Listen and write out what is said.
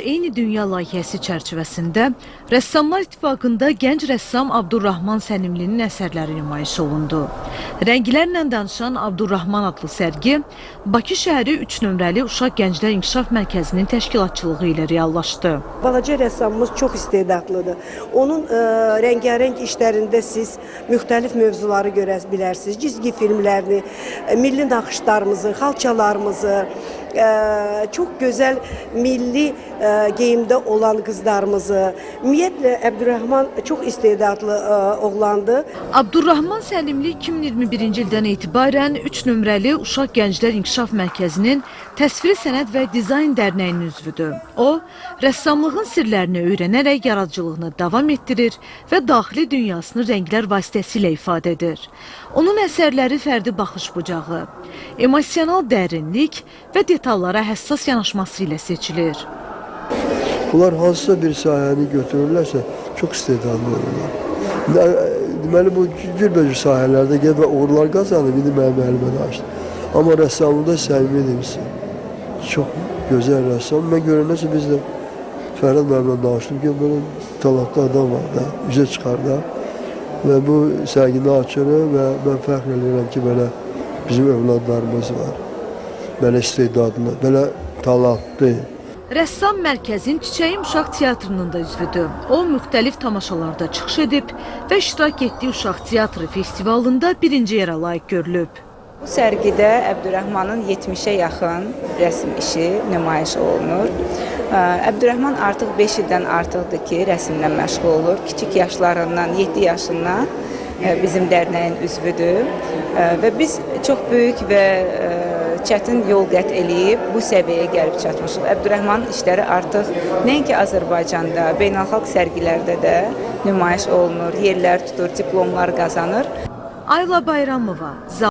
Eyni Dünya layihəsi çərçivəsində Rəssamlar İttifaqında gənc rəssam Abdurrahman Sənimlinin əsərləri nümayiş olundu. Rənglərlə danışan Abdurrahman adlı sərgi Bakı şəhəri 3 nömrəli Uşaq Gənclər İnkişaf Mərkəzinin təşkilatçılığı ilə reallaşdı. Balaca rəssamımız çox istedadlıdır. Onun rəngarəng işlərində siz müxtəlif mövzuları görə bilərsiniz. Cizgi filmlərini, milli naxışlarımızı, xalçalarımızı, çox gözəl milli geyimdə olan qızlarımızı. Ümumiyyətlə, Abdurrahman çox istedadlı oğlandı. Abdurrahman Sənimli 2021-ci ildən etibarən 3 nömrəli Uşaq Gənclər İnkişaf Mərkəzinin Təsviri Sənət və Dizayn Dərnəyinin üzvüdür. O, rəssamlığın sirlərini öyrənərək yaradıcılığını davam etdirir və daxili dünyasını rənglər vasitəsilə ifadə edir. Onun əsərləri fərdi baxış bucağı, emosional dərinlik və detallara həssas yanaşması ilə seçilir. Bunlar hansısa bir sahəni götürürlərsə, çox istedadlı olurlar. Deməli, bu cürbəcür sahələrdə və uğurlar qazanıb, indi mənim əlimə danışdı. Amma rəssamlıqda səmimi demişsin. Çox gözəl rəssam. Mən görənəsə biz də Fərhad müəllimlə danışdım ki, böyle talantlı adam var da, üzə çıxar da. Və bu sərgini açırıq və mən fəxr edirəm ki, belə bizim övladlarımız var. Belə istedadlı, belə talantlı. Rəssam mərkəzin Çiçəyim Uşaq Teatrının da üzvüdür. O, müxtəlif tamaşalarda çıxış edib və iştirak etdiyi Uşaq Teatrı festivalında birinci yerə layiq görülüb. Bu sərgidə Abdurrahmanın 70-ə yaxın rəsm işi nümayiş olunur. Abdurrahman artıq 5 ildən artıqdır ki, rəsmlə məşğul olur. Kiçik yaşlarından, 7 yaşından bizim dərnəyin üzvüdür. Və biz çox böyük və çətin yol qət eləyib bu səviyyəyə gəlib çatmışıq. Abdurrahmanın işləri artıq nəinki Azərbaycanda, beynəlxalq sərgilərdə də nümayiş olunur, yerlər tutur, diplomlar qazanır. Ayla Bayramova.